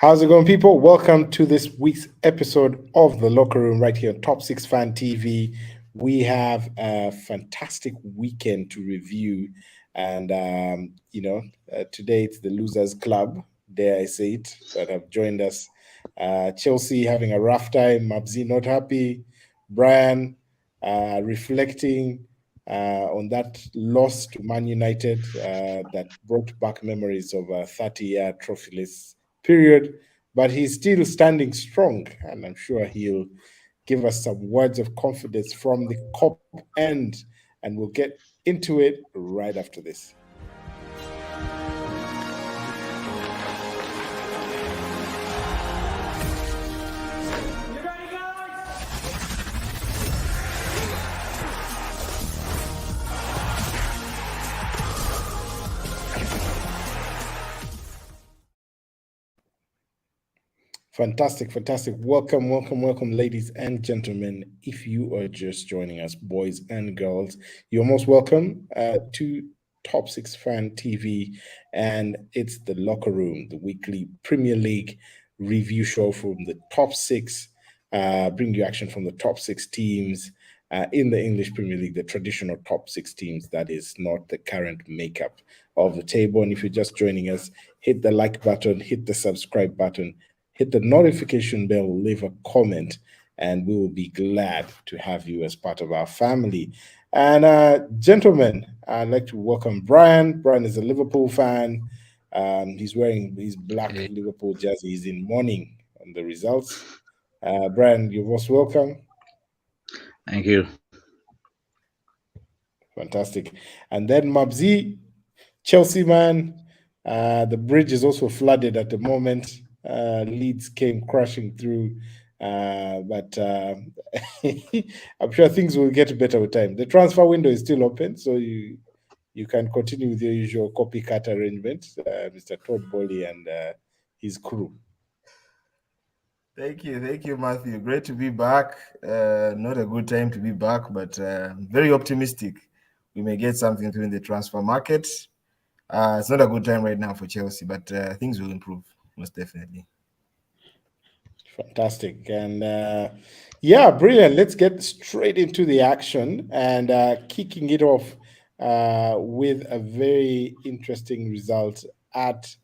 How's it going, people? Welcome to this week's episode of The Locker Room right here on Top 6 Fan TV. We have a fantastic weekend to review. And, today it's the Losers Club, dare I say it, that have joined us. Chelsea having a rough time, Mabzi not happy, Brian reflecting on that loss to Man United that brought back memories of a 30-year trophyless period, but he's still standing strong, and I'm sure he'll give us some words of confidence from the cop end, and we'll get into it right after this. Fantastic. Welcome, ladies and gentlemen. If you are just joining us, boys and girls, you're most welcome to Top 6 Fan TV, and it's The Locker Room, the weekly Premier League review show from the top six, bring you action from the top six teams in the English Premier League, the traditional top six teams, that is not the current makeup of the table. And if you're just joining us, hit the like button, hit the subscribe button, hit the notification bell, leave a comment, and we will be glad to have you as part of our family. And gentlemen, I'd like to welcome Brian. Brian is a Liverpool fan. He's wearing his black Liverpool jersey. He's in mourning on the results. Brian, you're most welcome. Thank you. Fantastic. And then Mabzi, Chelsea man. The bridge is also flooded at the moment. Leeds came crashing through, but I'm sure things will get better with time. The transfer window is still open, so you can continue with your usual copycat arrangement, Mr. Todd Bolly and his crew. Thank you, Mathew. Great to be back. Not a good time to be back, but very optimistic. We may get something through in the transfer market. It's not a good time right now for Chelsea, but things will improve, most definitely. Fantastic. And yeah, brilliant. Let's get straight into the action and kicking it off with a very interesting result at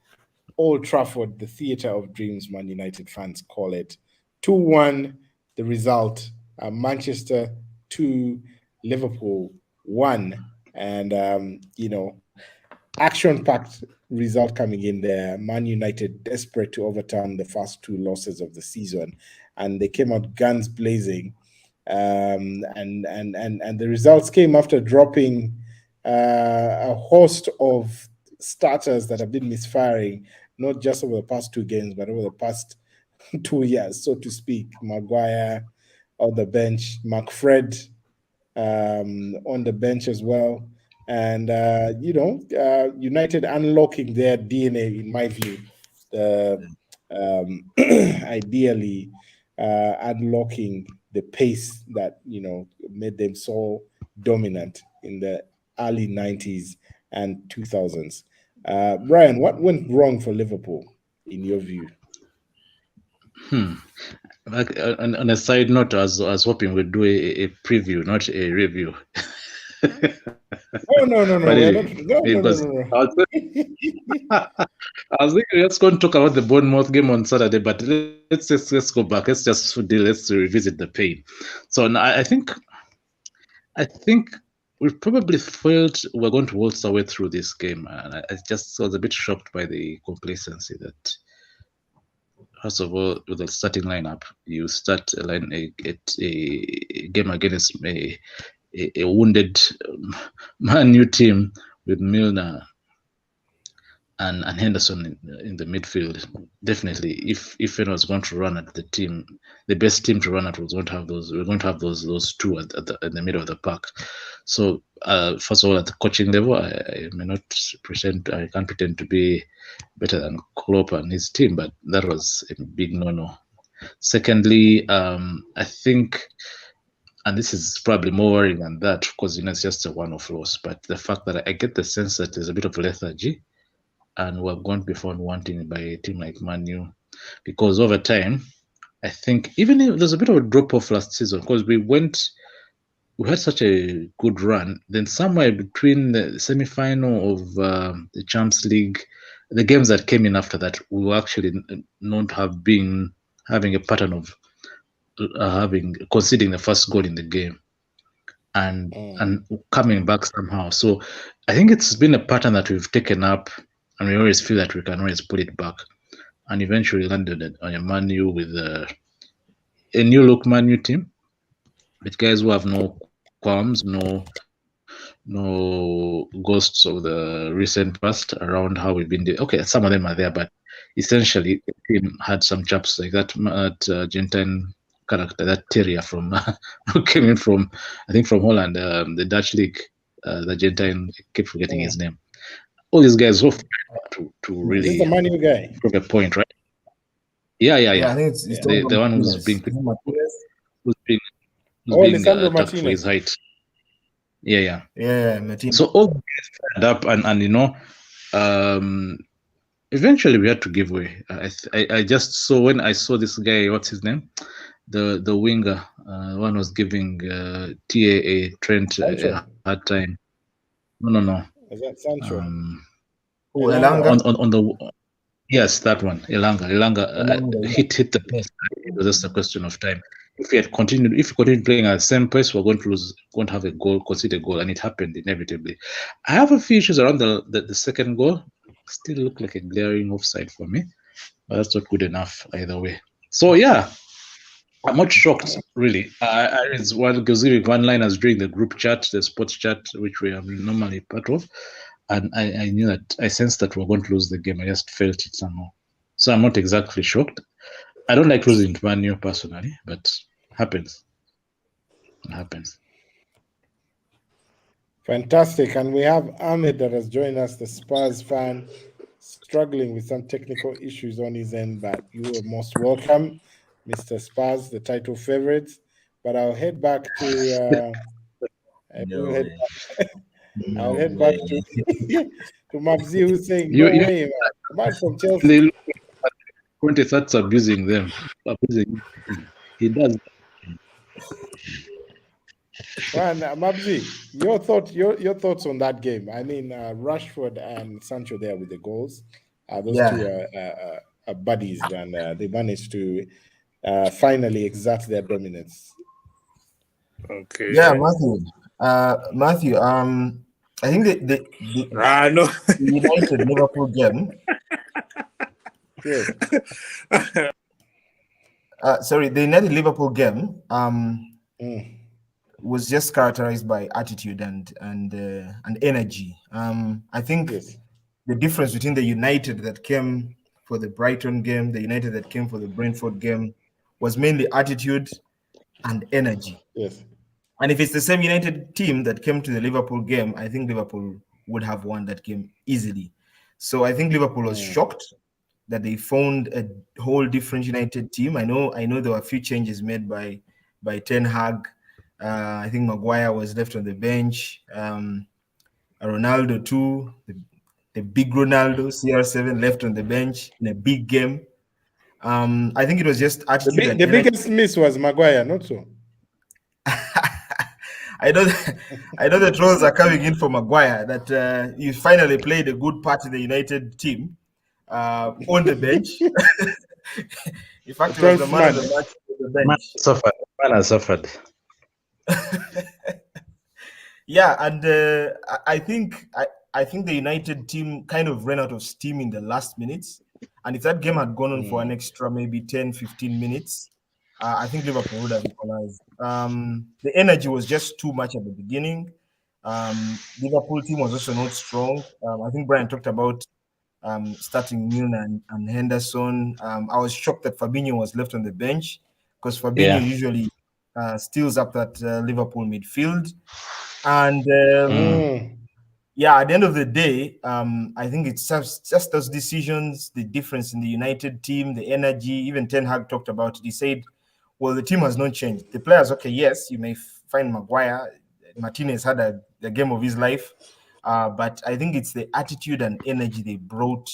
Old Trafford, the theatre of dreams, Man United fans call it. 2-1, the result. Manchester 2, Liverpool 1. And, action-packed result coming in there. Man United desperate to overturn the first two losses of the season, and they came out guns blazing. And the results came after dropping a host of starters that have been misfiring, not just over the past two games, but over the past 2 years, so to speak. Maguire on the bench, McFred on the bench as well. And, United unlocking their DNA, in my view, ideally unlocking the pace that, made them so dominant in the early 90s and 2000s. Brian, what went wrong for Liverpool, in your view? Like, on a side note, I was hoping we'd do a preview, not a review. No. I was thinking let's go and talk about the Bournemouth game on Saturday, but let's go back. Let's revisit the pain. So I think we probably felt we're going to waltz our way through this game, and I just was a bit shocked by the complacency that. First of all, with the starting lineup, you start a game against a wounded Man Utd team with Milner and Henderson in the midfield. Definitely, if anyone was going to run at the team, the best team to run at was going to have those. We're going to have those two at the middle of the park. So first of all, at the coaching level, I can't pretend to be better than Klopp and his team, but that was a big no-no. Secondly, I think, and this is probably more worrying than that, because it's just a one-off loss, but the fact that I get the sense that there's a bit of lethargy, and we're going to be found wanting by a team like Man U. because over time, I think even if there's a bit of a drop off last season because we had such a good run. Then somewhere between the semi-final of the Champions League, the games that came in after that, we were actually not having a pattern of conceding the first goal in the game and coming back somehow. So I think it's been a pattern that we've taken up, and we always feel that we can always put it back, and eventually landed on a Man U with a new look Man U team with guys who have no qualms, no ghosts of the recent past around how we've been doing. Okay, some of them are there, but essentially the team had some chaps like that Argentine character, that terrier from who came in from, I think, from Holland, the Dutch league, the Argentine, I keep forgetting his name. All these guys so to really Is this the Man U guy? prove a point, right? Yeah. I think it's the one who's being Lisandro attacked for Martinez. his height. Yeah, Martinez. So all guys stand up and eventually we had to give way. I just saw when I saw this guy, what's his name? The winger, one was giving TAA Trent a hard time. No. Is that Sancho? Elanga? On the yes, that one, Elanga hit the post. It was just a question of time. If we continued playing at the same pace, we're going to lose, going to have a goal, concede a goal, and it happened inevitably. I have a few issues around the second goal. Still look like a glaring offside for me, but that's not good enough either way. So yeah, I'm not shocked really. I was giving one-liners during the group chat, the sports chat, which we are normally part of, and I knew that, I sensed that we were going to lose the game. I just felt it somehow. So I'm not exactly shocked. I don't like losing to Man U personally, but happens. It happens. Fantastic. And we have Ahmed that has joined us, the Spurs fan, struggling with some technical issues on his end, but you are most welcome, Mr. Spurs, the title favorites. But I'll head back to I'll head back to Mabzi, who's saying, no way, man from Chelsea. Conte starts abusing them. He does. Man, Mabzi, your thoughts on that game? I mean, Rashford and Sancho there with the goals. Those two are buddies, and they managed to finally exert their dominance. Okay. Yeah, Mathew. I think the United Liverpool game. Yes. Sorry, the United Liverpool game was just characterized by attitude and energy. I think the difference between the United that came for the Brighton game, the United that came for the Brentford game, was mainly attitude and energy. Yes. And if it's the same United team that came to the Liverpool game, I think Liverpool would have won that game easily. So I think Liverpool was shocked that they found a whole different United team. I know there were a few changes made by Ten Hag. I think Maguire was left on the bench. Ronaldo too, the big Ronaldo, CR7 left on the bench in a big game. I think it was just attitude. The biggest miss was Maguire, not so. I know the trolls are coming in for Maguire, that he finally played a good part in the United team on the bench. In fact, he was the man of the match on the bench. Man has suffered. Yeah, and I think the United team kind of ran out of steam in the last minutes. And if that game had gone on for an extra maybe 10, 15 minutes, I think Liverpool would have equalized. The energy was just too much at the beginning. Liverpool team was also not strong. I think Brian talked about starting Milner and Henderson. I was shocked that Fabinho was left on the bench because Fabinho usually steals up that Liverpool midfield. And at the end of the day, I think it's just those decisions, the difference in the United team, the energy. Even Ten Hag talked about it. He said, well, the team has not changed. The players, okay, yes, you may find Maguire. Martinez had the game of his life. But I think it's the attitude and energy they brought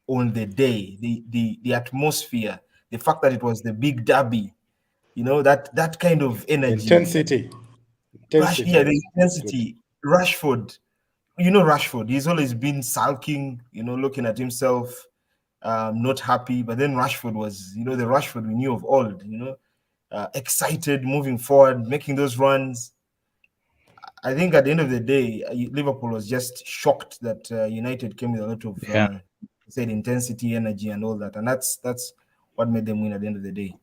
on the day, the atmosphere, the fact that it was the big derby, you know, that kind of energy. Intensity. Yeah, the intensity. Rashford, you know, Rashford, he's always been sulking, you know, looking at himself, not happy. But then Rashford was, you know, the Rashford we knew of old, you know, excited, moving forward, making those runs. I think at the end of the day, Liverpool was just shocked that United came with a lot of said intensity, energy, and all that, and that's what made them win at the end of the day.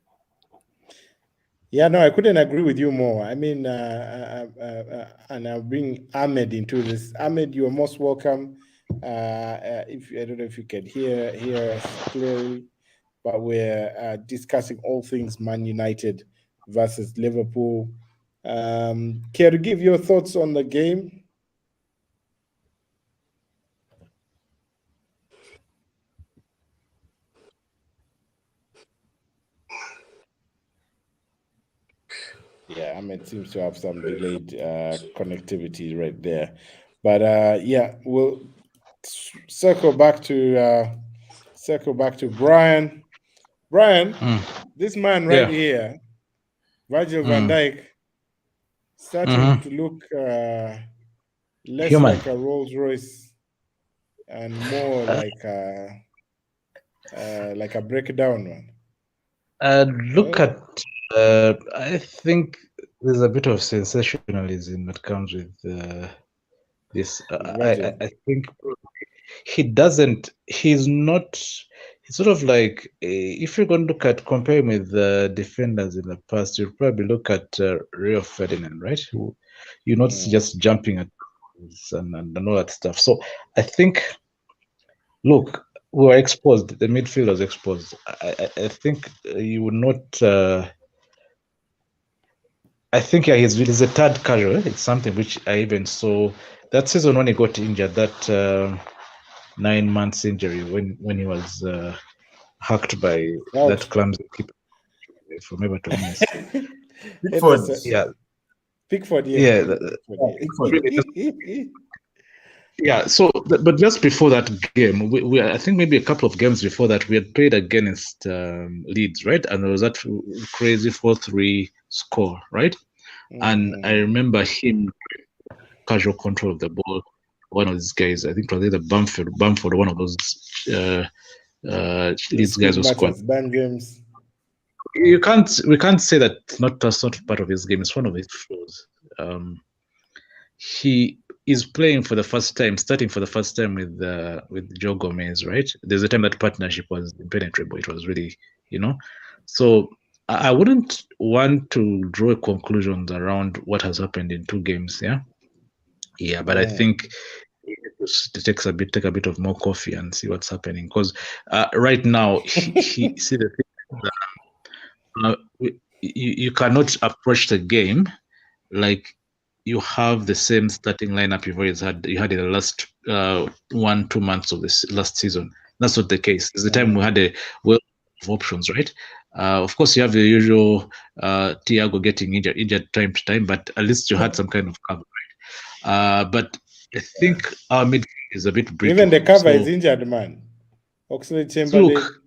Yeah, no, I couldn't agree with you more. I mean, and I'll bring Ahmed into this. Ahmed, you are most welcome. If I don't know if you can hear us clearly, but we're discussing all things Man United versus Liverpool. Care to give your thoughts on the game? Yeah, Ahmed seems to have some delayed connectivity right there. But yeah, we'll circle back to Brian. Brian, this man right here, Virgil van Dijk, starting to look less human, like a Rolls Royce and more like a breakdown one. look at. I think there's a bit of sensationalism that comes with this. I think he's sort of like, if you're going to look at compare him with the defenders in the past, you'll probably look at Rio Ferdinand, right? Who you're not just jumping at and all that stuff. So I think, look, we were exposed. The midfield was exposed. I think you would not. I think he's a third casual. It's something which I even saw that season when he got injured. That 9 months injury when he was hacked by that clumsy keeper from Everton. Pickford, yeah. So, but just before that game, we I think maybe a couple of games before that, we had played against Leeds, right? And there was that crazy 4-3 score, right? And I remember him casual control of the ball. One of these guys, I think probably the Bamford, one of those Leeds guys was squad. We can't say that that's not part of his game. It's one of his flaws. He is playing for the first time, starting for the first time with Joe Gomez, right? There's a time that partnership was impenetrable. It was really, So I wouldn't want to draw conclusions around what has happened in 2 games. Yeah. But I think it takes take a bit of more coffee and see what's happening, because right now he see the thing. You cannot approach the game like you have the same starting lineup you had in the last 1-2 months of this last season. That's not the case. It's the time we had a wealth of options, right? Of course, you have the usual Thiago getting injured time to time, but at least you had some kind of cover, right? But I think our midfield is a bit brittle. Even the cover is injured, man. Oxlade-Chamberlain. Look,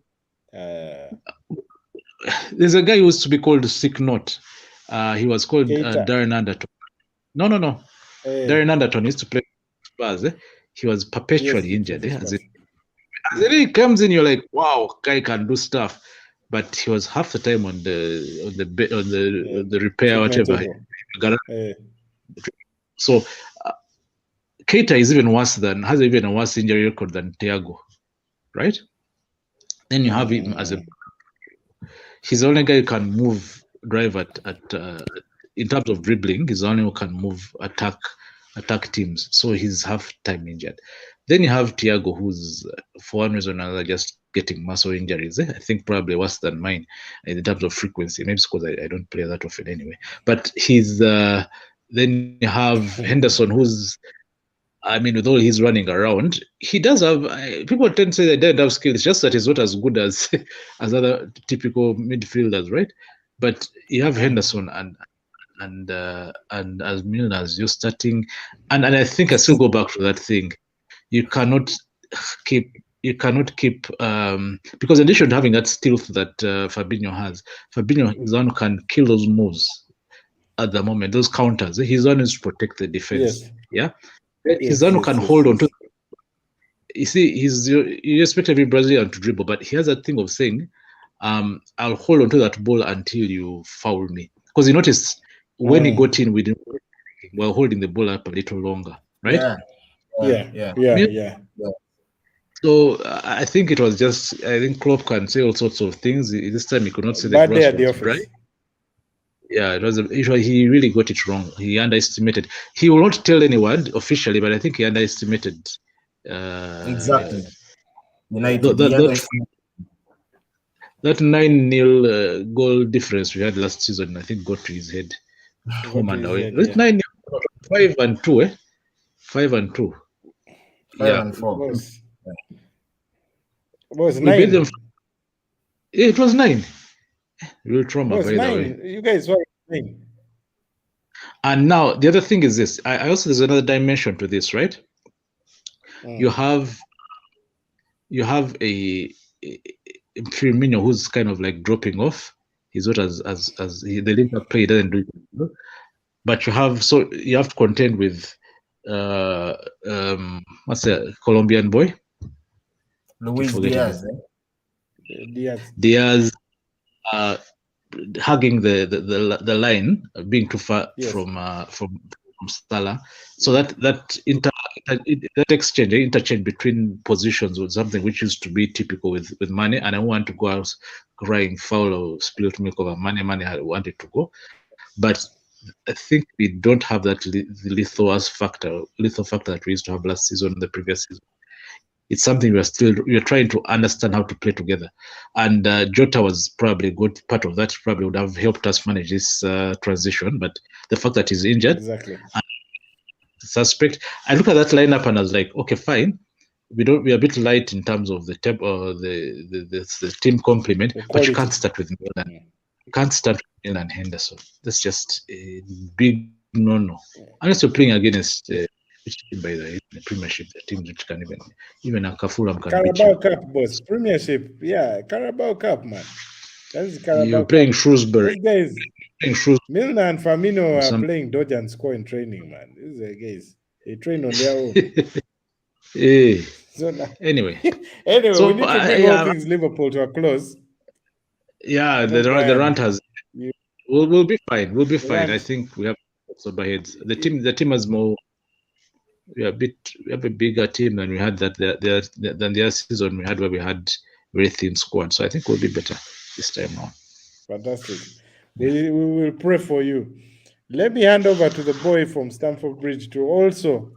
there's a guy who used to be called Sick Note. He was called Darren Anderton. No. Darren Anderton used to play Spurs. He was perpetually injured. As he comes in, you're like, wow, guy can do stuff. But he was half the time on the repair, whatever. So Keita is has even a worse injury record than Thiago, right? Then you have him as he's the only guy who can move, drive at in terms of dribbling. He's the only who can move, attack teams. So he's half time injured. Then you have Thiago, who's for one reason or another just getting muscle injuries. I think probably worse than mine in terms of frequency. Maybe it's because I don't play that often anyway. But he's then you have Henderson, who's, I mean, with all his running around, he does have. People tend to say they don't have skill. It's just that he's not as good as other typical midfielders, right? But you have Henderson and as Milner as you're starting, and I think I still go back to that thing. You cannot keep you cannot keep because in addition to having that stealth that Fabinho has, Fabinho is one who can kill those moves at the moment, those counters. He's one who's to protect the defense. Yes. Yeah, he's one who can hold on to. You see, you expect every Brazilian to dribble, but he has that thing of saying, "I'll hold on to that ball until you foul me." Because you notice when he got in, we didn't while holding the ball up a little longer, right? Yeah. So I think it was just, I think Klopp can say all sorts of things. This time he could not say Bad the day at the grassroots, office. right? Yeah, he really got it wrong. He underestimated. He will not tell anyone officially, but I think he underestimated. Exactly. United. That 9-0 goal difference we had last season, I think, got to his head. Home and away. It was 9-0, 5-2, eh? 5-2. 5-4. It was We 9. beat them. It was 9. Real trauma, by the way. You guys were 9. And now the other thing is this. I also, there's another dimension to this, right? You have a Firmino who's kind of like dropping off. He's not as the Liverpool play doesn't do it. But you have to contend with what's the Colombian boy? Luis Diaz. Diaz hugging the line, being too far from Salah. So that interchange between positions was something which used to be typical with Mane, and I want to go out crying foul or spilled milk over Mane. Mane had wanted to go, but I think we don't have that lethal factor that we used to have last season, the previous season. It's something we're trying to understand how to play together. And Jota was probably a good part of that. Probably would have helped us manage this transition. But the fact that he's injured, exactly, suspect. I look at that lineup and I was like, okay, fine. We're a bit light in terms of the team complement, but you can't start with Milan. You can't start with Milan and Henderson. That's just a big no-no. Unless you're playing against which team, by the way, the Premiership, the teams which can even a Fulham can beat you. Carabao Cup, boss. Premiership, yeah, Carabao Cup, man. That's Carabao You're playing Cup. Shrewsbury. These guys, Milner and Firmino are playing dodge and score in training, man. These guys, they train on their own. So now, anyway, so we need to bring all things Liverpool to a close. Yeah, the rant has. We'll be fine. We'll be fine. I think we have sober heads. The team has more. We have a bigger team than we had than the other season we had, where we had very thin squad. So I think we'll be better this time now. Fantastic. We will pray for you. Let me hand over to the boy from Stamford Bridge to also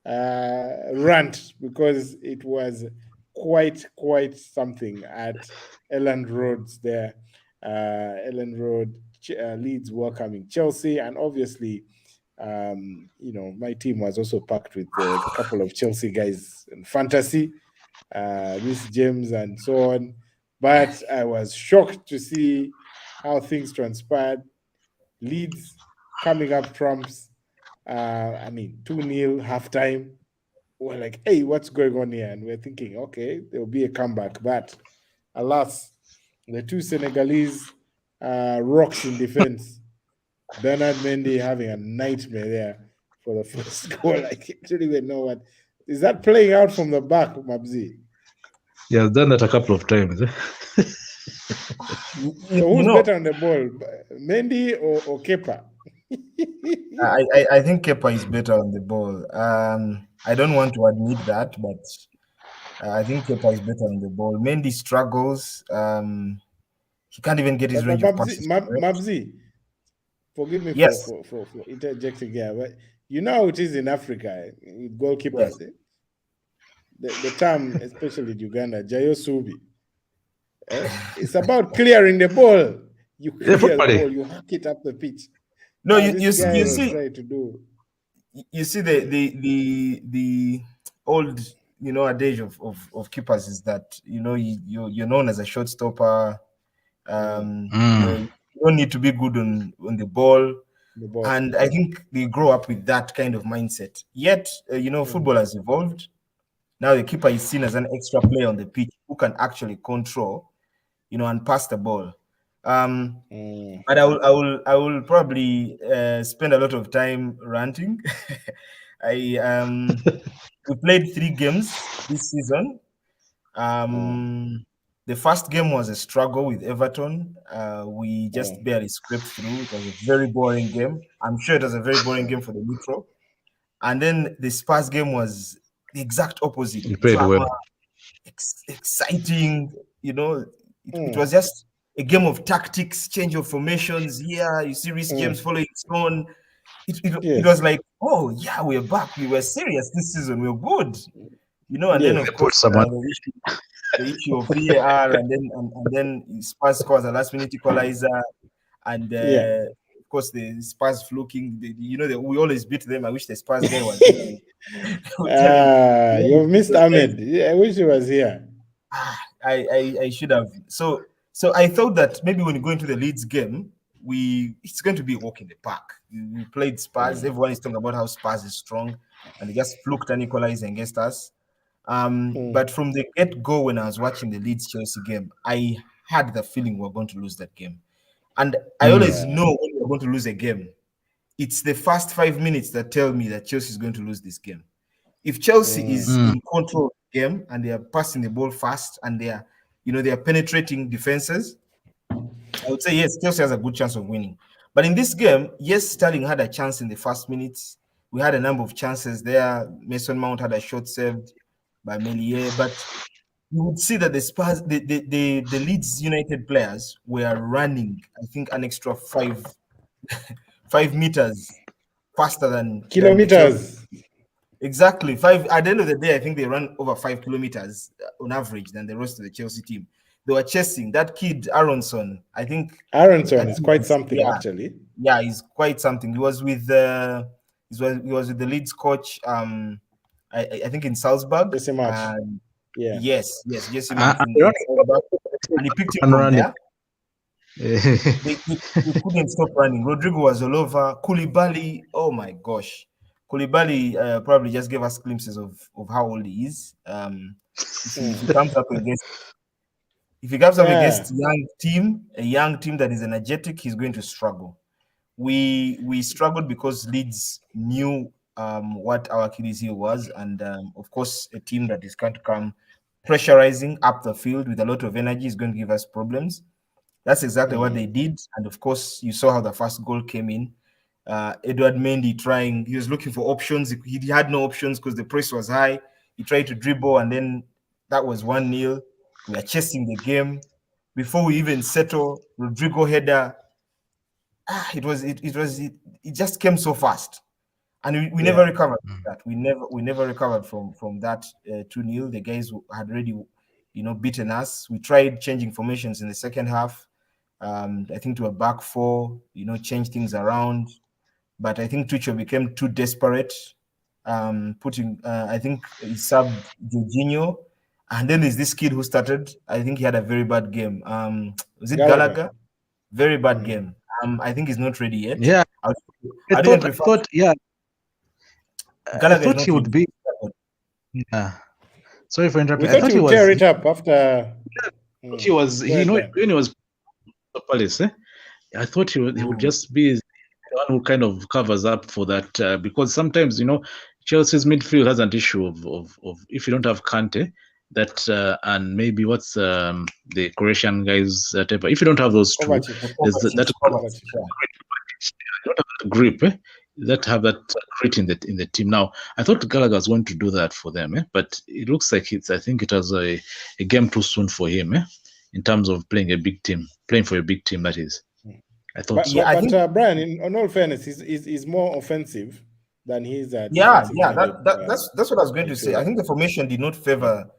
rant, because it was quite something at Elland Roads there. Elland Road, Leeds welcoming Chelsea, and obviously my team was also packed with a couple of Chelsea guys in fantasy, Reece James and so on. But I was shocked to see how things transpired. Leeds coming up trumps. 2-0 halftime. We're like, hey, what's going on here? And we're thinking, okay, there'll be a comeback. But alas, the two Senegalese rocks in defense. Bernard Mendy having a nightmare there for the first goal. I don't even know what. Is that playing out from the back, Mabzi? He has done that a couple of times. So who's better on the ball, Mendy or Kepa? I think Kepa is better on the ball. I don't want to admit that, but I think Kepa is better on the ball. Mendy struggles. He can't even get his range of passes. Mabzi, forgive me for interjecting here, but you know how it is in Africa with goalkeepers. Yes. The term, especially in Uganda, Jayo Subi. It's about clearing the ball. You clear the ball, you hack it up the pitch. No, you see the old adage of keepers is that you're known as a short stopper. You don't need to be good on the ball. And I think they grow up with that kind of mindset. Yet, football has evolved. Now the keeper is seen as an extra player on the pitch who can actually control, and pass the ball. But I will probably spend a lot of time ranting. We played 3 games this season. The first game was a struggle with Everton. We just barely scraped through. It was a very boring game. I'm sure it was a very boring game for the neutral. And then the Spurs game was the exact opposite. You played Drama, well. exciting. It was just a game of tactics, change of formations. Yeah, you see Reece James following his own. It was like, oh yeah, we're back. We were serious this season. We're good. And then of course the issue of VAR, and then Spurs scores a last minute equalizer, and of course the Spurs fluking. We always beat them. I wish the Spurs guy was here. You missed Ahmed. I wish he was here. I should have. So I thought that maybe when you go into the Leeds game, it's going to be a walk in the park. We played Spurs. Everyone is talking about how Spurs is strong, and they just fluked an equalizer against us. But from the get-go, when I was watching the Leeds Chelsea game, I had the feeling we're going to lose that game. And I always know when we're going to lose a game. It's the first 5 minutes that tell me that Chelsea is going to lose this game. If Chelsea is in control of the game and they are passing the ball fast and they are penetrating defenses, I would say yes, Chelsea has a good chance of winning. But in this game, yes, Sterling had a chance in the first minutes. We had a number of chances there. Mason Mount had a shot saved by Melier, but you would see that the Spurs, the Leeds United players were running, I think, an extra 5 meters faster than kilometers. Exactly. 5. At the end of the day, I think they ran over 5 kilometers on average than the rest of the Chelsea team. They were chasing that kid Aronson. I think Aronson is quite something, actually. Yeah, he's quite something. He was with the Leeds coach. I think in Salzburg. Jesse March. Yes, Jesse March. And he picked him from there. They couldn't stop running. Rodrigo was all over. Koulibaly, oh my gosh. Koulibaly probably just gave us glimpses of how old he is. If he comes up against a young team that is energetic, he's going to struggle. We struggled because Leeds knew what our Achilles heel was, and of course, a team that is going to come pressurizing up the field with a lot of energy is going to give us problems. That's exactly what they did, and of course, you saw how the first goal came in. Edouard Mendy he was looking for options. He had no options because the press was high. He tried to dribble, and then that was 1-0. We are chasing the game. Before we even settle, Rodrigo header. It just came so fast. And we never recovered from that. We never recovered from that 2-0. The guys had already, beaten us. We tried changing formations in the second half. I think to a back 4, change things around. But I think Tuchel became too desperate. I think he subbed Jorginho. And then there's this kid who started. I think he had a very bad game. Was it Gallagher? Very bad game. I think he's not ready yet. Yeah. I thought he would be. Yeah. Sorry for interrupting. I thought he would tear it up after. When he was Palace. I thought he would just be the one who kind of covers up for that because sometimes Chelsea's midfield has an issue of if you don't have Kante, that and maybe what's the Croatian guys type. If you don't have those two, there's that grip. That have that grit in the team. Now, I thought Gallagher was going to do that for them, but it looks like I think it was a game too soon for him, in terms of playing for a big team. That is, I thought. But Brian, in all fairness, he's more offensive than he's. That's what I was going to say. I think the formation did not favor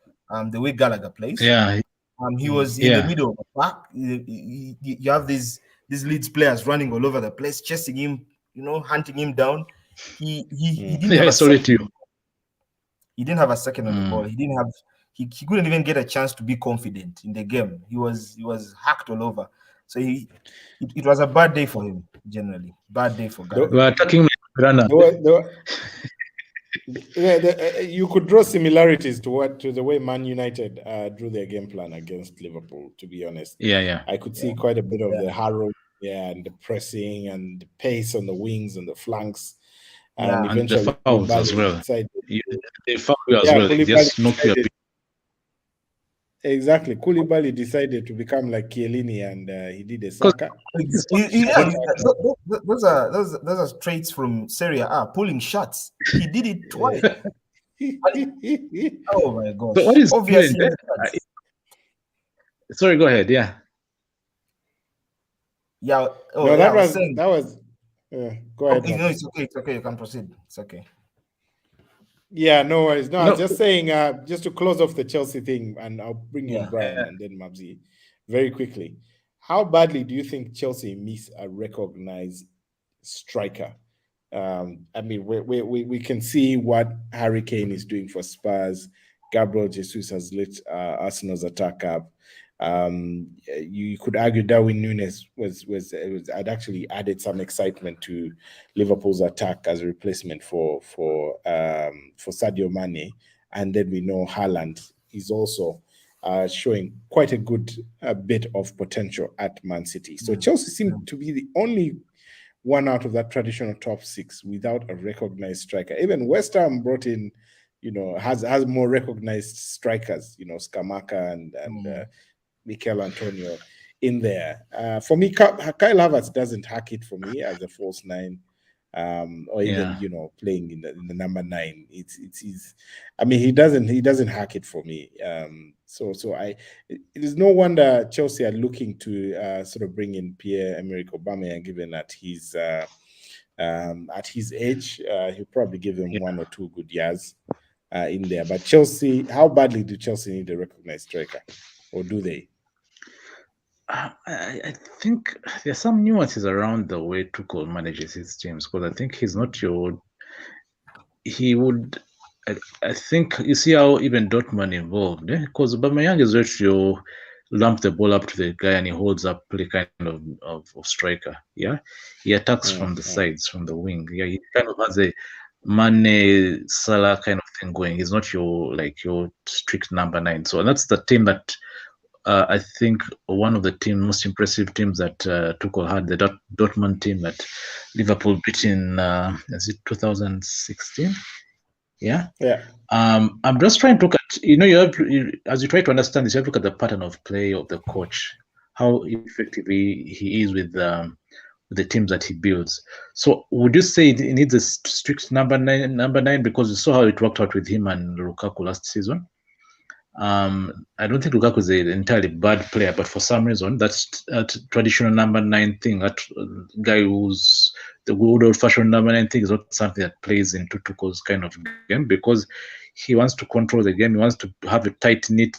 the way Gallagher plays. Yeah. He was in the middle of the park. You have these Leeds players running all over the place, chasing him. Hunting him down. He didn't have a second. He didn't have a second on the ball. He didn't have. He couldn't even get a chance to be confident in the game. He was hacked all over. So it was a bad day for him. Generally, bad day for Ghana. We're attacking runner. You could draw similarities to the way Man United drew their game plan against Liverpool. To be honest, I could see quite a bit of the harrow, and the pressing and the pace on the wings and the flanks, and eventually the fouls as well. They foul you as well. They just knock you a bit. Exactly. Koulibaly decided to become like Chiellini, and he did a Saka. Those are traits from Serie A, pulling shots. He did it twice. Oh my gosh! But what is obviously? Sorry, go ahead. Yeah. Yeah. Oh, no, yeah, that was. Go ahead. No, it's okay. It's okay. You can proceed. It's okay. Yeah, no worries. No, I was just saying, just to close off the Chelsea thing, and I'll bring in Brian and then Mabzi very quickly. How badly do you think Chelsea miss a recognized striker? I mean, we can see what Harry Kane is doing for Spurs. Gabriel Jesus has lit Arsenal's attack up. You could argue Darwin Núñez had actually added some excitement to Liverpool's attack as a replacement for Sadio Mane, and then we know Haaland is also showing quite a good bit of potential at Man City. So Chelsea seem to be the only one out of that traditional top six without a recognized striker. Even West Ham brought in, has more recognized strikers, Scamacca and Mikel Antonio in there. For me, Kyle Havertz doesn't hack it for me as a false nine, or even playing in the number 9. He doesn't hack it for me. It is no wonder Chelsea are looking to sort of bring in Pierre-Emerick Aubameyang, given that he's at his age, he'll probably give them 1 or 2 good years in there. But Chelsea, how badly do Chelsea need a recognized striker, or do they? I think there's some nuances around the way Tuchel manages his teams, because I think he's not he would. I think you see how even Dortmund involved, because Aubameyang is ready to lump the ball up to the guy and he holds up play kind of striker. Yeah, he attacks from the sides, from the wing. Yeah, he kind of has a Mane Salah kind of thing going. He's not your strict number 9. So that's the team that. I think one of the most impressive teams that Tuchel had, the Dortmund team that Liverpool beat in, is it 2016? Yeah. I'm just trying to look at, as you try to understand this, you have to look at the pattern of play of the coach, how effectively he is with the teams that he builds. So would you say he needs a strict number nine? Because you saw how it worked out with him and Lukaku last season. I don't think Lukaku is an entirely bad player, but for some reason, that's a traditional number 9 thing. That guy who's the good old-fashioned number 9 thing is not something that plays into Tuchel's kind of game, because he wants to control the game. He wants to have a tight-knit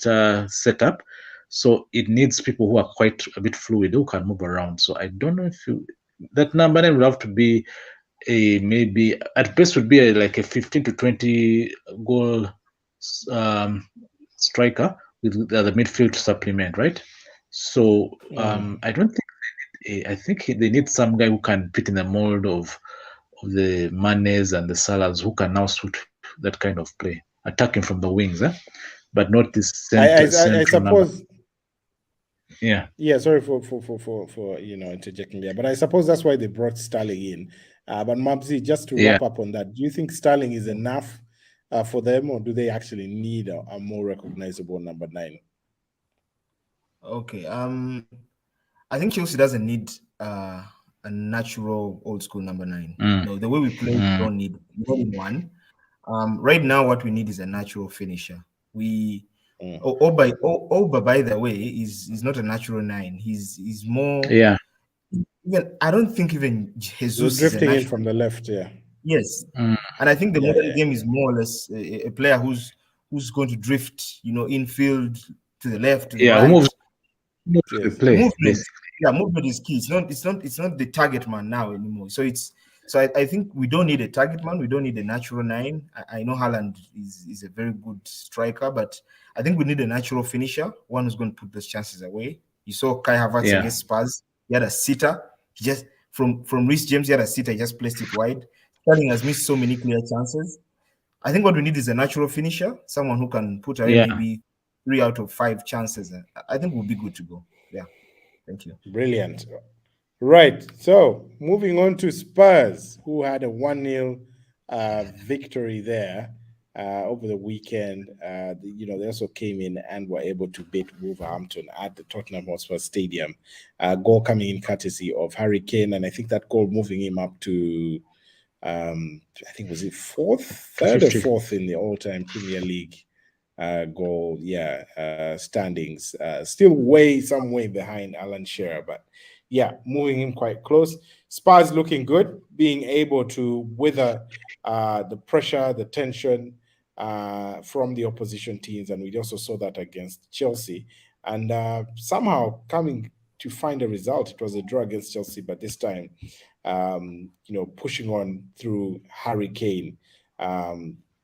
setup. So it needs people who are quite a bit fluid, who can move around. So I don't know if that number 9 would have to be maybe at best would be like a 15 to 20 goal striker with the midfield supplement, right? So I don't think I think they need some guy who can fit in the mold of the Manes and the Salahs, who can now suit that kind of play, attacking from the wings, but not this center. I suppose. Yeah. Sorry for interjecting there, but I suppose that's why they brought Sterling in. But Mabzi, just to wrap up on that, do you think Sterling is enough for them, or do they actually need a more recognizable number 9? Okay. I think Chelsea doesn't need a natural old school number 9. No, the way we play, we don't need one. Right now, what we need is a natural finisher. Oba, by the way, is not a natural 9. He's more. Yeah. Even I don't think even Jesus is drifting in from the left. Yeah. Yes, and I think the modern game is more or less a player who's going to drift, infield to the left, to the right. Move the play. Movement is key. It's not the target man now anymore. So I think we don't need a target man. We don't need a natural 9. I know Haaland is a very good striker, but I think we need a natural finisher, one who's going to put those chances away. You saw Kai Havertz against Spurs. He had a sitter. He just from Reece James, he had a sitter. He just placed it wide. Sterling has missed so many clear chances. I think what we need is a natural finisher, someone who can put away maybe 3 out of 5 chances. I think we'll be good to go. Yeah, thank you. Brilliant. Right. So moving on to Spurs, who had a 1-0 victory there over the weekend. They also came in and were able to beat Wolverhampton at the Tottenham Hotspur Stadium. Goal coming in courtesy of Harry Kane, and I think that goal moving him up to, I think, was it third or fourth in the all-time Premier League goal, standings. Still some way behind Alan Shearer, but moving him quite close. Spurs looking good, being able to wither the pressure, the tension from the opposition teams, and we also saw that against Chelsea. And somehow coming to find a result. It was a draw against Chelsea, but this time, pushing on through Harry Kane.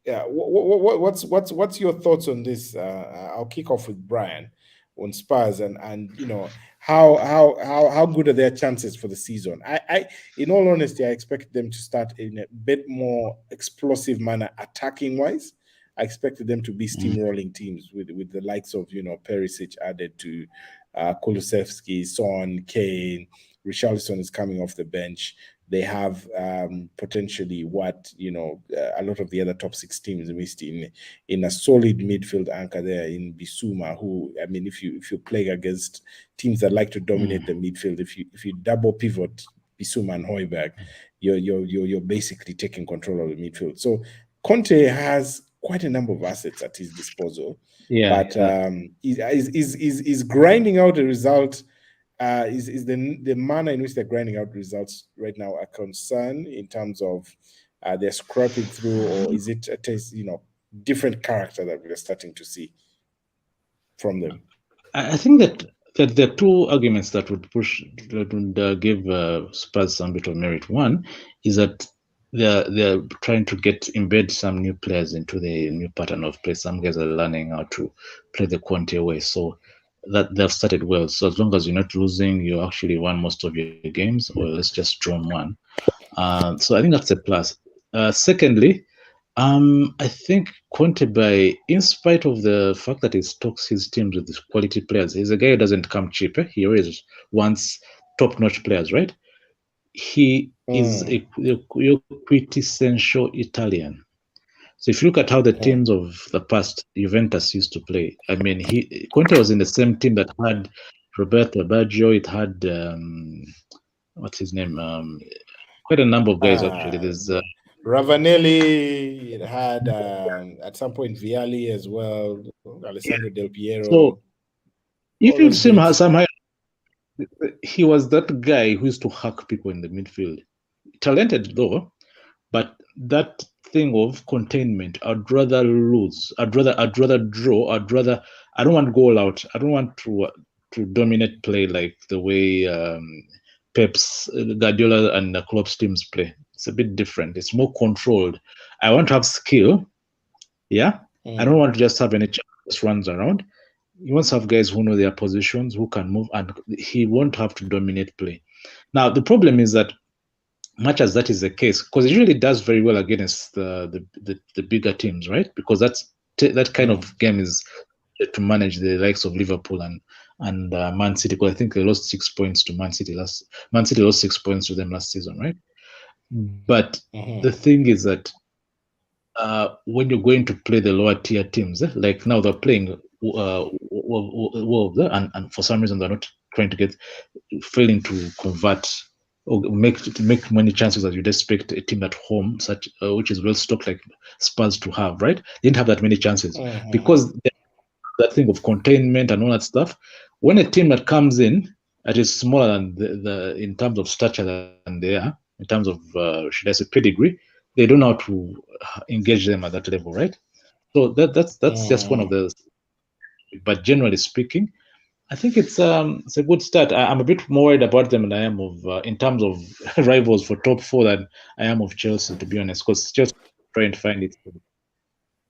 What's your thoughts on this? I'll kick off with Brian on Spurs and how good are their chances for the season? I in all honesty, I expect them to start in a bit more explosive manner, attacking wise. I expected them to be steamrolling teams with the likes of Perisic added to Kulusevski, Son, Kane. Richarlison is coming off the bench. They have potentially a lot of the other top 6 teams missed in a solid midfield anchor there in Bissouma, who, I mean, if you play against teams that like to dominate the midfield, if you double pivot Bissouma and Højbjerg, you're basically taking control of the midfield. So Conte has quite a number of assets at his disposal, but is grinding out a result. Is the manner in which they're grinding out results right now a concern in terms of they're scrapping through, or is it a different character that we're starting to see from them? I think that there are 2 arguments that would give Spurs some bit of merit. One is that they're trying to embed some new players into the new pattern of play. Some guys are learning how to play the Conte way, so that they've started well. So as long as you're not losing, you actually won most of your games, or let's just draw one. So I think that's a plus. Secondly, I think Conte, in spite of the fact that he stocks his teams with quality players, he's a guy who doesn't come cheap. He always wants top-notch players, right? He is a quintessential Italian. So if you look at how the teams of the past, Juventus used to play, I mean, Conte was in the same team that had Roberto Baggio. It had what's his name? Quite a number of guys actually. There's Ravanelli. It had at some point Vialli as well. Alessandro Del Piero. So if you've seen somehow, he was that guy who used to hack people in the midfield. Talented though, but that thing of containment, I'd rather lose. I'd rather draw. I don't want to go all out. I don't want to dominate play like the way Pep's, Guardiola and the Klopp's teams play. It's a bit different. It's more controlled. I want to have skill. I don't want to just have any just runs around. He wants to have guys who know their positions, who can move, and he won't have to dominate play. Now the problem is that, much as that is the case, because it usually does very well against the bigger teams, right? Because that kind of game is to manage the likes of Liverpool and Man City. Because I think they lost 6 points to Man City Man City lost 6 points to them last season, right? But the thing is that when you're going to play the lower tier teams, like now they're playing Wolves, and for some reason they're not trying to failing to convert or make many chances as you'd expect a team at home, such which is well stocked like Spurs to have, right? They didn't have that many chances because that thing of containment and all that stuff. When a team that comes in that is smaller than the in terms of stature than they are, in terms of should I say pedigree, they don't know how to engage them at that level, right? So that's just one of the. But generally speaking, I think it's a good start. I'm a bit more worried about them than I am of in terms of rivals for top 4 than I am of Chelsea, to be honest. Because just trying to find it,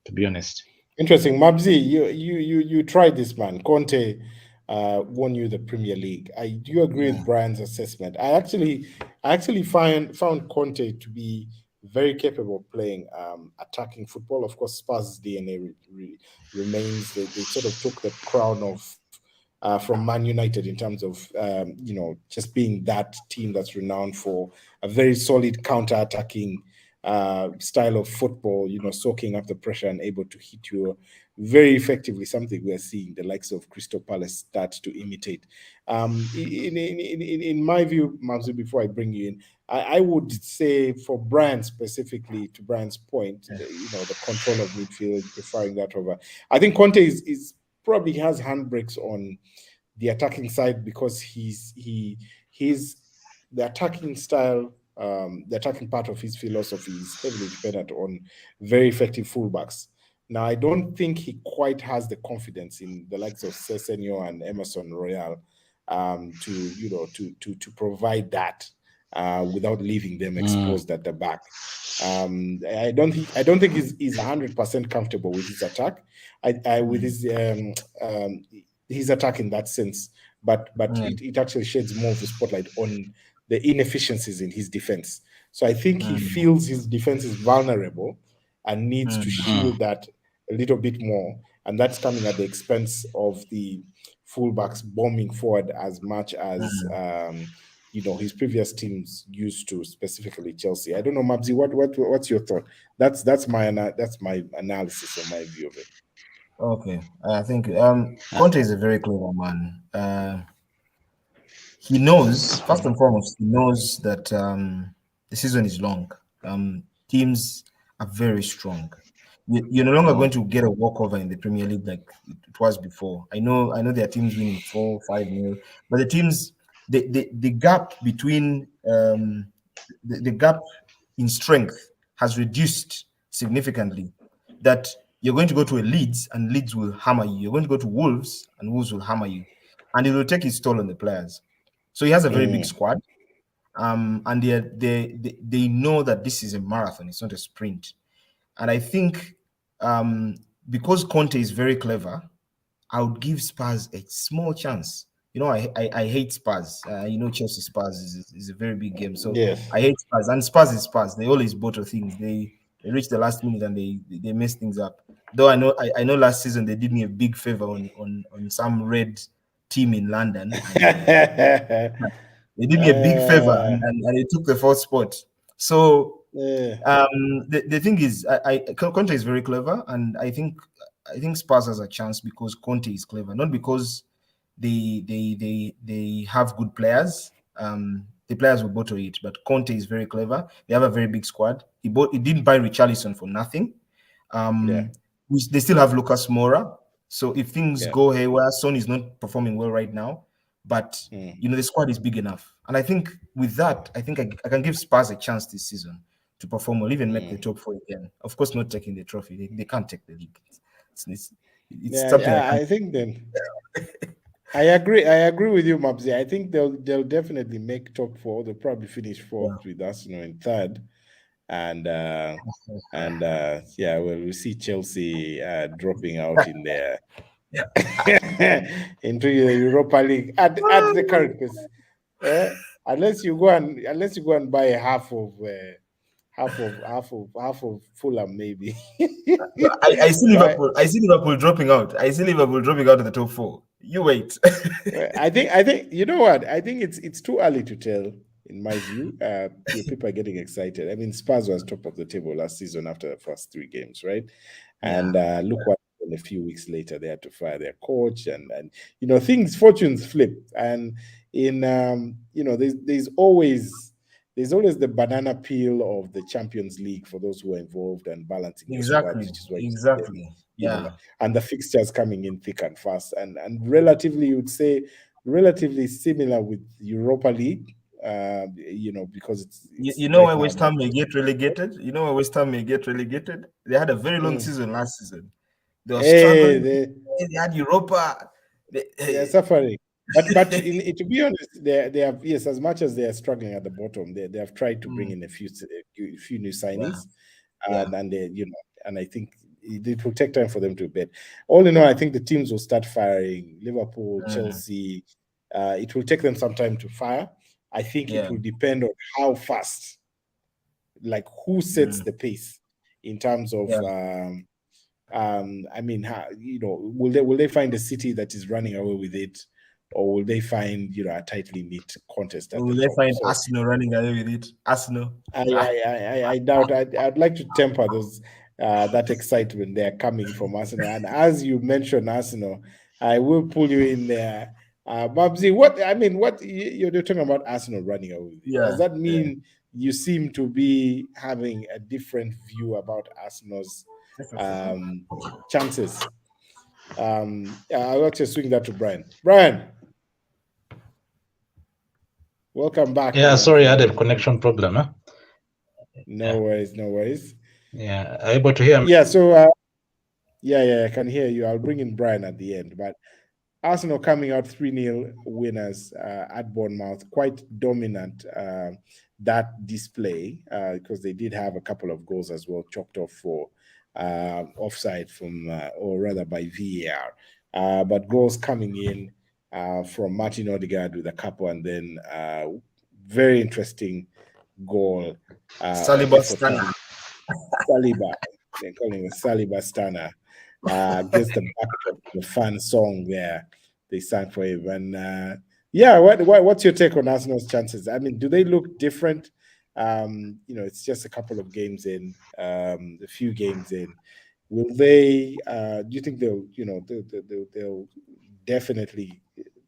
to be honest. Interesting, Mabzi. You tried this, man. Conte won you the Premier League. Do you agree with Brian's assessment? I actually found Conte to be very capable of playing attacking football. Of course, Spurs' DNA remains. They sort of took the crown of from Man United in terms of just being that team that's renowned for a very solid counter-attacking style of football, soaking up the pressure and able to hit you very effectively, something we are seeing the likes of Crystal Palace start to imitate. In my view, Mabzi, before I bring you in, I would say for Brian specifically, to Brian's point, the control of midfield, preferring that over. I think Conte is probably has handbrakes on the attacking side because he's the attacking style, the attacking part of his philosophy is heavily dependent on very effective fullbacks. Now, I don't think he quite has the confidence in the likes of Sessegnon and Emerson Royal to provide that without leaving them exposed at the back. I don't think he's 100% comfortable with his attack. With his attack in that sense, but it actually sheds more of the spotlight on the inefficiencies in his defense. So I think he feels his defense is vulnerable and needs to shield that a little bit more, and that's coming at the expense of the fullbacks bombing forward as much as his previous teams used to, specifically Chelsea. I don't know, Mabzi, what's your thought? That's my analysis or my view of it. Okay, I think Conte is a very clever man. He knows, first and foremost, he knows that the season is long. Teams are very strong. You're no longer going to get a walkover in the Premier League like it was before. I know there are teams winning 4-5-0, but the teams, the gap between the gap in strength has reduced significantly. That you're going to go to a Leeds and Leeds will hammer you. You're going to go to Wolves and Wolves will hammer you, and it will take its toll on the players. So he has a very big squad, and they know that this is a marathon; it's not a sprint. And I think because Conte is very clever, I would give Spurs a small chance. I hate Spurs. Chelsea Spurs is a very big game, so yes. I hate Spurs. And Spurs is Spurs. They always bottle things. They reach the last minute and they mess things up. Though I know last season they did me a big favor on some red team in London. And, they did me a big favor and they took the fourth spot. So the thing is, Conte is very clever, and I think Spurs has a chance because Conte is clever, not because they have good players. The players will bottle it, but Conte is very clever. They have a very big squad. He didn't buy Richarlison for nothing. They still have Lucas Moura. So if things go haywire, Son is not performing well right now, but the squad is big enough. And I think with that, I think I can give Spurs a chance this season to perform well, even make the top 4 again. Of course, not taking the trophy. They can't take the league. It's something. I think then. I agree with you, Mabzi. I think they'll definitely make top 4. They'll probably finish 4th with us, in 3rd, and we'll see Chelsea dropping out in there into the Europa League at the current pace. Unless you go and buy half of Fulham, maybe. I see Liverpool. I see Liverpool dropping out. I see Liverpool dropping out of the top 4. You wait. I think you know what? I think it's too early to tell. In my view, people are getting excited. I mean, Spurs was top of the table last season after the first 3 games, right? And look what happened a few weeks later. They had to fire their coach, and fortunes flip. And in there's always the banana peel of the Champions League for those who are involved and balancing exactly, your squad, exactly. And the fixtures coming in thick and fast, and relatively, you would say, relatively similar with Europa League. Because it's why West Ham may get relegated. They had a very long season last season. They were struggling. They had Europa. They're suffering. But to be honest, they have, yes, as much as they are struggling at the bottom, they have tried to bring in a few new signings, and they, and I think it will take time for them to bed. All in all, I think the teams will start firing. Liverpool, Chelsea. It will take them some time to fire. I think it will depend on how fast like who sets the pace in terms of I mean, how, will they find a city that is running away with it, or will they find a tightly knit contest at Will the they top? find Arsenal running away with it? Arsenal. I doubt. I'd like to temper those that excitement they're coming from Arsenal. And as you mentioned Arsenal, I will pull you in there. Mabzi, what you're talking about Arsenal running away with it. Does that mean you seem to be having a different view about Arsenal's chances? I'll actually swing that to Brian. Brian, welcome back. Yeah, sorry, I had a connection problem. Huh? No worries. Yeah, are you able to hear me? Yeah, so I can hear you. I'll bring in Brian at the end, but Arsenal coming out 3-0 winners at Bournemouth, quite dominant that display because they did have a couple of goals as well chalked off for offside or rather by VAR. But goals coming in from Martin Odegaard with a couple, and then very interesting goal. Saliba Stunner. Saliba, they're calling it Saliba Stunner. Gets the backdrop, the fan song there they sang for him. And what's your take on Arsenal's chances? I mean, do they look different? It's just a couple of games in, a few games in. Will they? Do you think they'll definitely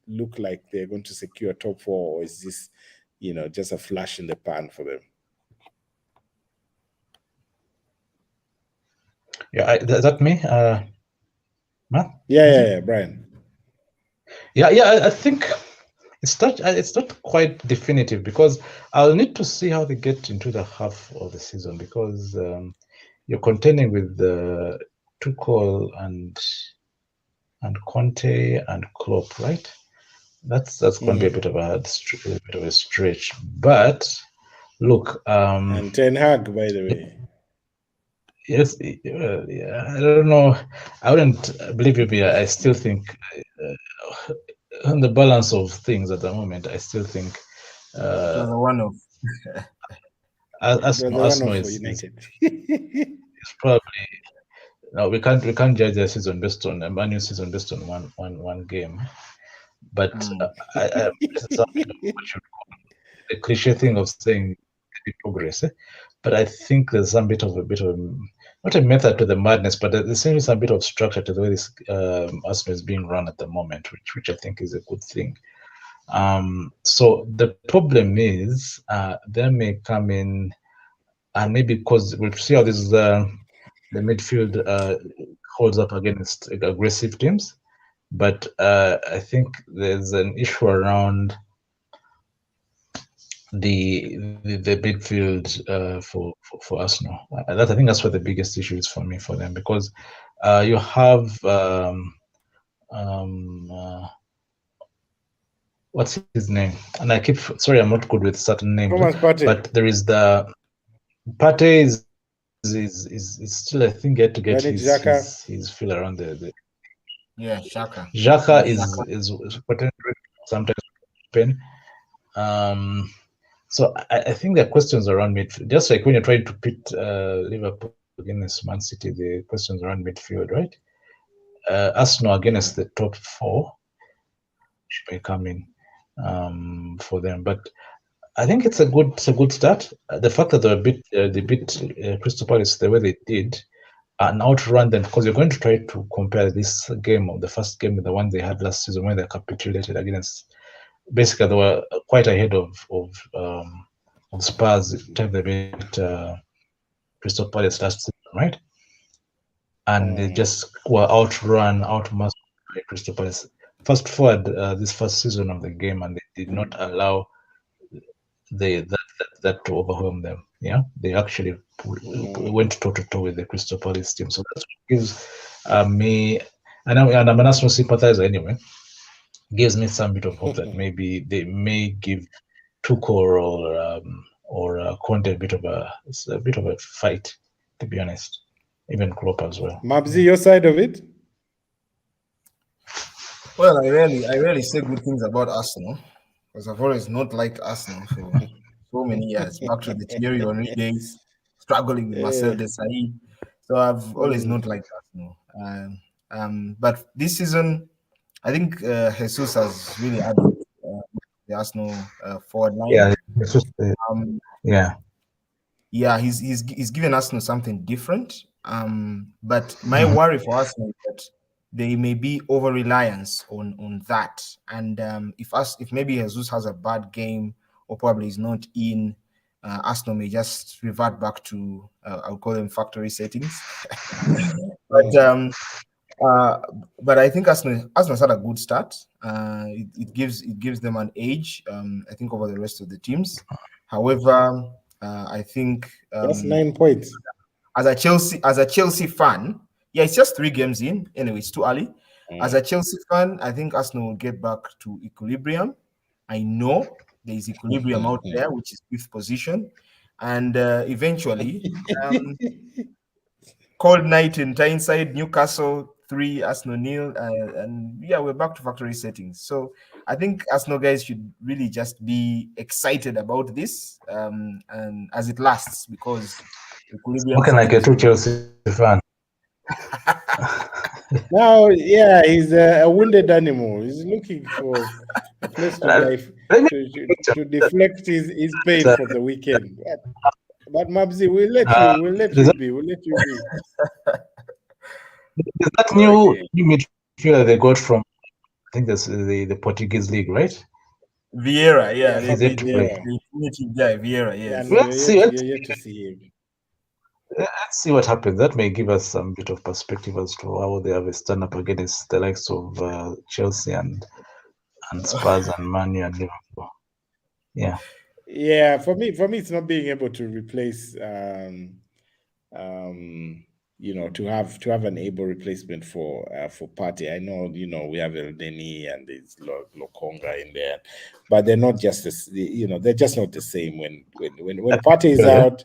look like they're going to secure top 4, or is this just a flash in the pan for them? Yeah, is that me? Matt? Yeah, Brian. Yeah, I think it's not quite definitive because I'll need to see how they get into the half of the season, because you're contending with Tuchel and Conte and Klopp, right? That's going to be a bit of a stretch. But look, and Ten Hag, by the way. Yes, I don't know. I wouldn't believe you. I still think on the balance of things at the moment, I still think it was a one-off. Arsenal is probably no. We can't judge their season based on Man Utd season based on one game. But the cliche thing of saying progress. But I think there's some bit of not a method to the madness, but there seems some bit of structure to the way this Arsenal is being run at the moment, which I think is a good thing. So the problem is they may come in, and maybe because we'll see how this the midfield holds up against aggressive teams, but I think there's an issue around the midfield for Arsenal. I think that's what the biggest issue is for them, because you have what's his name? And I'm not good with certain names, but there is the Partey is still, I think, yet to get his feel around the Xhaka. Xhaka is potentially sometimes pain. So I think there are questions around midfield, just like when you're trying to pit Liverpool against Man City, the questions around midfield, right? Arsenal against the top 4 which may come in for them, but I think it's a good start. The fact that they beat Crystal Palace the way they did and outrun them, because you're going to try to compare this game, the first game, with the one they had last season when they capitulated against. Basically, they were quite ahead of Spurs the time they beat Crystal Palace last season, right? And they just were outmatched by Crystal Palace. Fast forward this first season of the game, and they did not allow that to overwhelm them. Yeah, they actually went toe to toe with the Crystal Palace team. So that gives me, and I'm an Arsenal sympathizer anyway, gives me some bit of hope that maybe they may give Tuchel or Conte a bit of a fight, to be honest. Even Klopp as well. Mabzi, your side of it? Well, I rarely say good things about Arsenal, because I've always not liked Arsenal. so many years, back to the Thierry Henry days, struggling with Marcel Desailly. So I've always not liked Arsenal. But this season, I think Jesus has really added the Arsenal forward line. Yeah, it's just, yeah, he's given Arsenal something different. But my worry for Arsenal is that they may be over reliance on that. And if maybe Jesus has a bad game or probably is not in, Arsenal may just revert back to I'll call them factory settings. But I think Arsenal's had a good start. It gives them an edge, I think, over the rest of the teams. However, I think that's 9 points. As a Chelsea fan, yeah, it's just 3 games in. Anyway, it's too early. As a Chelsea fan, I think Arsenal will get back to equilibrium. I know there is equilibrium out there, which is 5th position, and eventually, cold night in Tyneside, Newcastle 3, Arsenal 0, and yeah, we're back to factory settings. So I think Arsenal guys should really just be excited about this, and as it lasts, because equilibrium. Looking like a true Chelsea fan. Now, yeah, he's a wounded animal. He's looking for a place to deflect his pain from the weekend. But Mabzi, we'll let you be. Is that new midfielder they got from? I think that's the Portuguese league, right? Vieira, yeah, Vieira, yes. You're yet to see him. Let's see what happens. That may give us some bit of perspective as to how they have a stand up against the likes of Chelsea and Spurs and Man Utd and Liverpool. Yeah. Yeah, for me, it's not being able to replace, to have an able replacement for Partey. I know, we have El Neni and there's Lokonga in there, but they're not just they're just not the same. When Partey is out,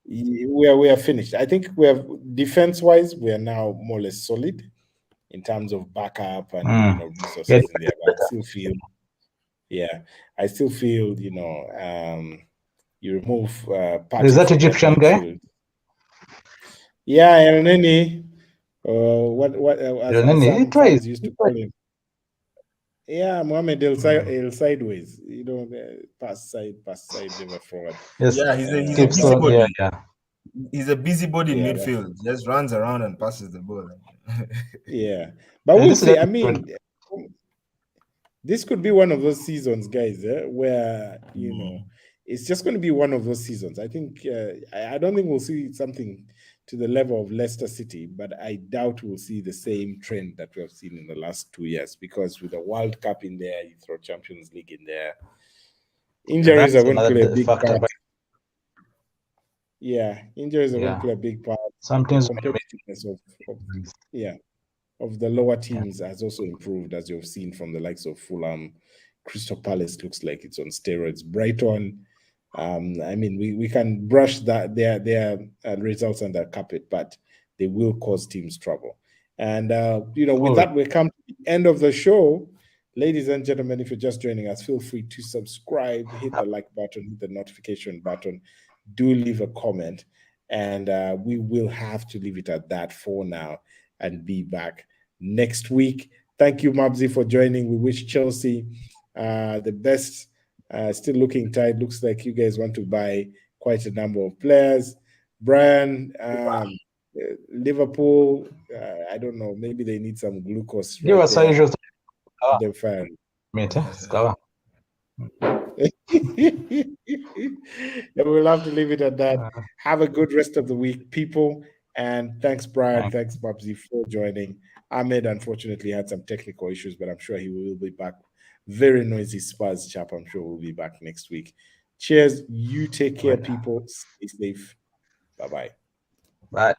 we are finished. I think we have defense-wise, we are now more or less solid in terms of backup and resources in there. But I still feel, you remove Partey. Is that Egyptian guy? Yeah, El Neni. Some fans used to call him. Yeah, Mohamed El Sideways. Pass side, never forward. Yes. Yeah, he's a busybody. He's a busybody in midfield. Just runs around and passes the ball. Yeah, but we'll see. I mean, this could be one of those seasons, guys, where it's just going to be one of those seasons. I think I don't think we'll see something to the level of Leicester City, but I doubt we'll see the same trend that we have seen in the last 2 years, because with the World Cup in there, you throw Champions League in there, injuries are going to play a big part. Yeah, injuries are going to play a big part. Sometimes competitiveness of the lower teams has also improved, as you've seen from the likes of Fulham. Crystal Palace looks like it's on steroids. Brighton, I mean, we can brush their results under the carpet, but they will cause teams trouble. And with that, we come to the end of the show. Ladies and gentlemen, if you're just joining us, feel free to subscribe, hit the like button, hit the notification button, do leave a comment, and we will have to leave it at that for now and be back next week. Thank you, Mabzi, for joining. We wish Chelsea the best. Still looking tight. Looks like you guys want to buy quite a number of players. Brian, Liverpool, I don't know. Maybe they need some glucose. Right there. The fan. We'll have to leave it at that. Have a good rest of the week, people. And thanks, Brian. Thanks, Mabzi, for joining. Ahmed unfortunately had some technical issues, but I'm sure he will be back. Very noisy Spurs chap. I'm sure we'll be back next week. Cheers. You take care, people. Stay safe. Bye-bye. Bye.